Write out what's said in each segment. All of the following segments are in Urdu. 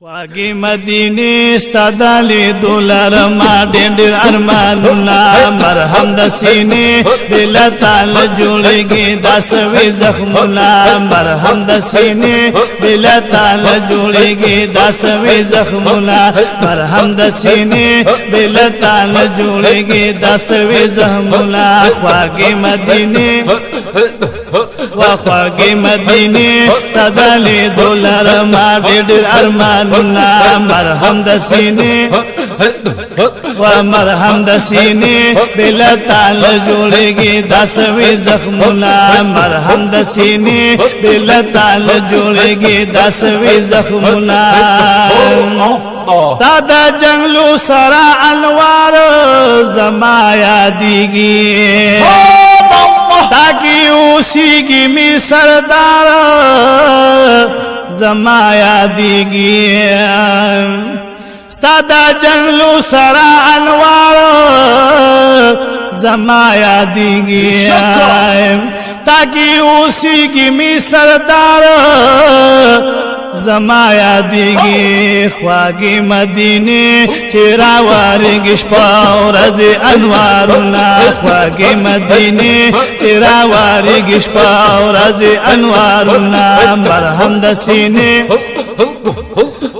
خواږی مدینه ستادلې دولار ما ډېر ارمانونه مرهم د سینې بل تعال جوړېږي داسوي زخمونه مرهم د سینې بل تعال جوړېږي داسوي زخمونه مرهم د سینې بل تعال جوړېږي داسوي زخمونه خواږی مدینه وخواږی مدینه ستادلې دولار ما ډېر ارمانونه مرهم د سینې و مرهم د سینې بل تعال جوړېږي داسوي زخمونه مرهم د سینې بل تعال جوړېږي داسوي زخمونه تا د جنگلو سرا انوار زما یادېږي تاکي اوسېږي می سردار زما یادېږي ستا د جنگلو سرا انوار زما یادېږي تاکي اوسېږي می سردار زما یادېږي خواږی مدینه چې راوارېږي شپه ورځ انوارونه خواږی مدینه چې راوارېږي شپه ورځ انوارونه مرهم د سینې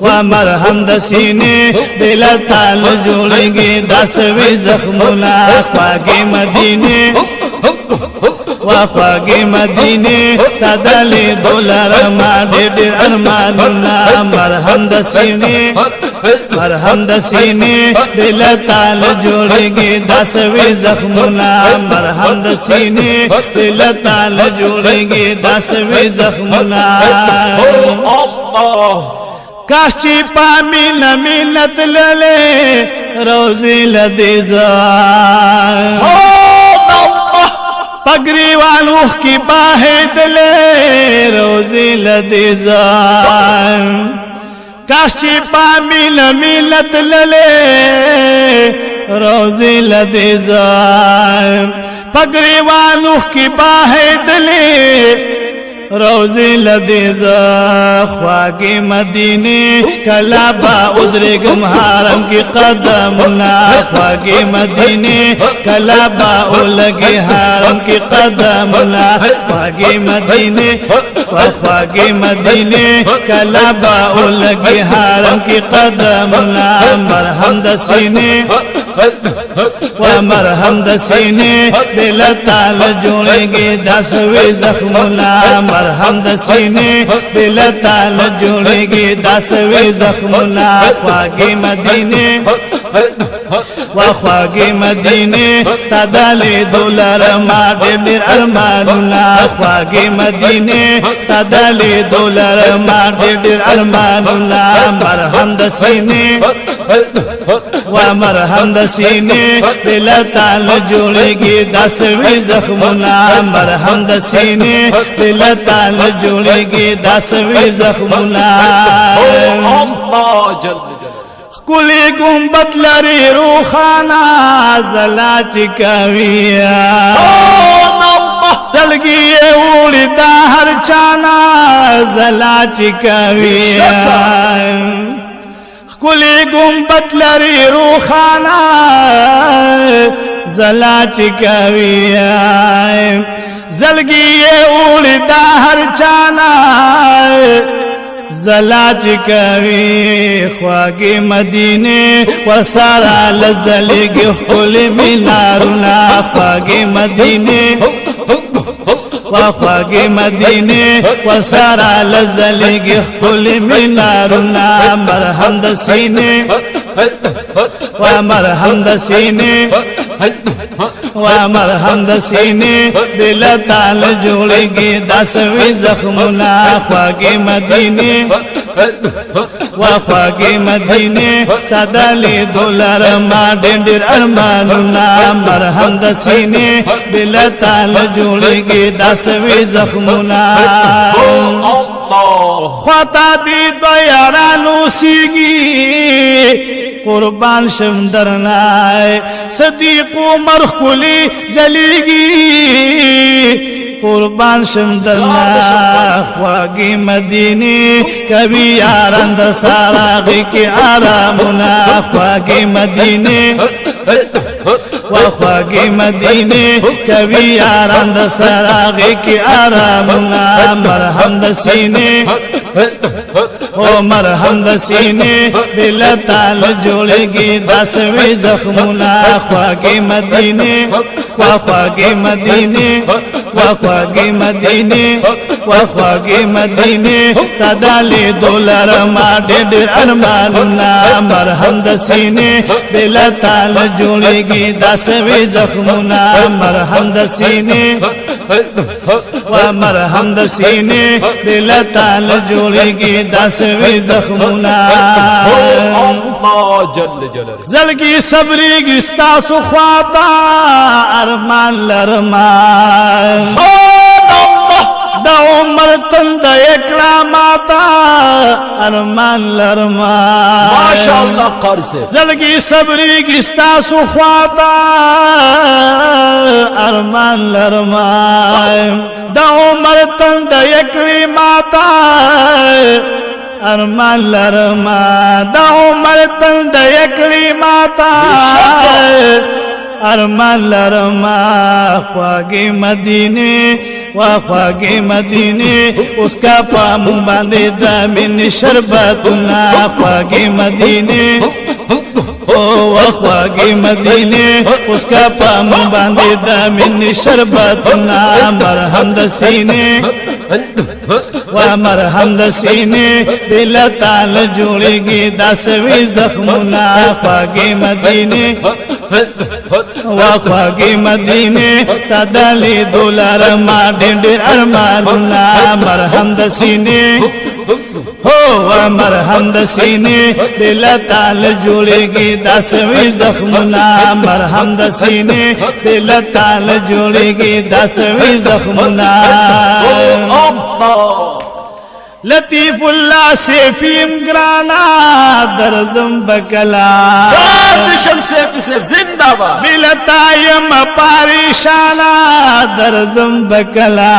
و مرهم د سینې بل تعال جوړېږي داسوي زخمونه خواږی مدینه وخواږی مدینه ستادلې دولار ما ډېر ارمانونه مرهم د سینې مرهم د سینې بل تعال جوړېږي داسوي زخمونه مرهم د سینې بل تعال جوړېږي داسوي زخمونه کاش چې پامین ملت للې روزي لدیزا پگریوان اوخ کی باہد لے روزی لدیزان کاش چی پامیل ملت للے روزی لدیزان پگریوان اوخ کی باہد لے روزی لدیزا خواږی مدینه کلا با ادرګم حرم کی قدمنا خواږی مدینه کلا با ولګي حرم کی قدمنا خواږی مدینه خواږی مدینه کلا با ولګي حرم کی قدمنا مرهم د سینې و مرهم د سینې بل تعال جوړېږي داسوي زخمونه مرهم د سینې بل تعال جوړېږي داسوي زخمونه خواږی مدینه و خواږی مدینه ستادلې دولار ما ډېر ارمانونه خواږی مدینه ستادلې دولار ما ډېر ارمانونه مرهم د سینې و مرهم د سینې بل تعال جوړېږي داسوي زخمونه مرهم د سینې بل تعال جوړېږي داسوي زخمونه الله جل کلی گنبد لري روخانه زلا چکویا دلګي وړي د هر چانا زلا چکویا کلی گنبد لري روخانه زلا چکویا زلګي وړي د هر چانا زلا چکوي خواږی مدینه ورسره لزلګي خپل مینارونه خواږی مدینه خواږی مدینه ورسره لزلګي خپل مینارونه مرهم د سینې و مرهم د سینې و مرهم د سینې بل تعال جوړېږي داسوي زخمونه خواږی مدینه و خواږی مدینه ستادلې دولار ما ډېر ارمانونه مرهم د سینې بل تعال جوړېږي داسوي زخمونه خواته دې د یارانو سیږي قربان شم درنای صدیق عمر خلی زلیگی قربان شم درنا خواږي مدینه کوي یاران د ساراغي کې آرامونه خواږي مدینه وخواږي مدینه کوي یاران د ساراغي کې آرامونه مرهم د سینې او مرهم د سینې بل تعال جوړيږي داسوي زخمونه خواږي مدینه وخواږي مدینه وخواږي مدینه وخواږي مدینه تدالي دولار ما ډېر ارمانونه مرهم د سینې بل تعال جوړيږي داسوي زخمونه مرهم د سینې ومرهم د سینې بل تعال جوړيږي داسوي زخمونه الله جل جلاله زلګي صبرېږي ستاسو خواته ارمان لرمان د عمر تند اکراماتا ارمان لرمان ماشاء الله قاری صاحب زلګي صبرېږي ستاسو خواته ارمان لرمان د عمر تند اکراماتا ارمان لرما د عمر تند اکراماتا ارمان لرما خواږي مدینه وخواږي مدینه اس کا پام باندې د من شربتنا خواږي مدینه او وخواږي مدینه اس کا پام باندې د من شربتنا مرهم د سینې ومرهم د سینې بل تعال جوړيږي داسوي زخمونه خواږي مدینه وخواږي مدینه تدالي دولار ما ډېر ارمانونه مرهم د سینې هو مرهم د سینې بل تعال جوړيږي داسوي زخمونه مرهم د سینې بل تعال جوړيږي داسوي زخمونه لطیف الله سیفیم گرانا درزم بکلا دشم سیف سیف زندہ باد بلتایم پاریشانا درزم بکلا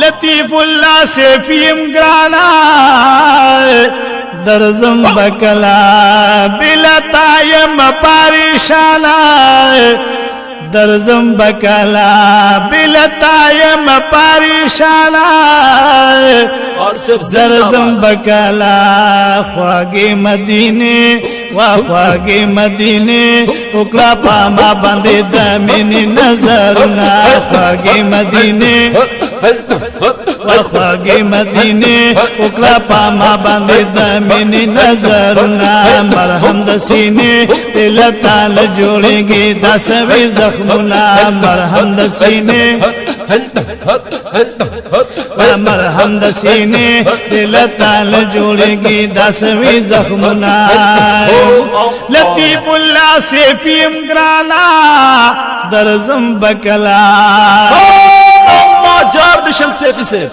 لطیف الله سیفیم گرانا درزم بکلا بلتایم پاریشانا درزم بکلا بلتایم پاریشانا درزم بکلا خواږي مدینه وخواږي مدینه وکړه پاما باندې د مینې نظرونه خواږي مدینه وخواږي مدینه وکړه پاما باندې د مینې نظرونه مرهم د سینې دل تعال جوړيږي داسوي زخمونه مرهم د سینې مرهم د سینې دل تعال جوړيږي داسوي زخمونه لطیف الله سیفیم گرانا درزم بکلا الله جار دشم سیف سیف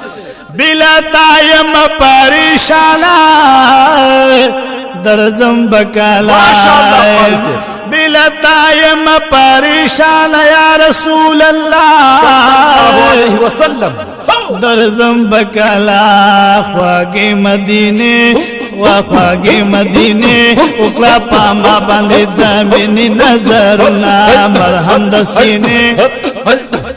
بلا تایم پریشانا درزم بکلا بلا تایم پریشانا یا رسول اللہ صلی اللہ علیہ وسلم درزم بکلا خواږي مدینه وخواږي مدینه وکړه پاما باندې د مینې نظرونه مرهم د سینې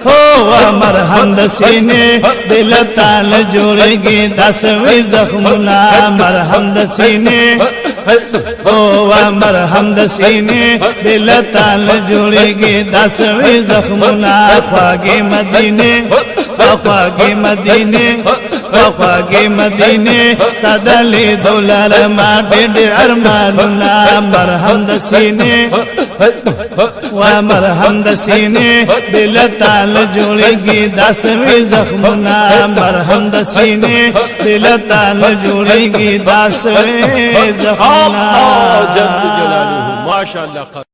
هو مرهم د سینې دل تعال جوړيږي داسوي زخمونه مرهم د سینې هو مرهم د سینې دل تعال جوړيږي داسوي زخمونه خواږي مدینه وخواږي مدینه وخواږي مدینه تدلي دولار ما ډېر ارمانونه مرهم د سینې ومرهم د سینې بل تعال جوړيږي داسوي زخمونه مرهم د سینې بل تعال جوړيږي داسوي زخمونه الله جل جلاله ما شاء الله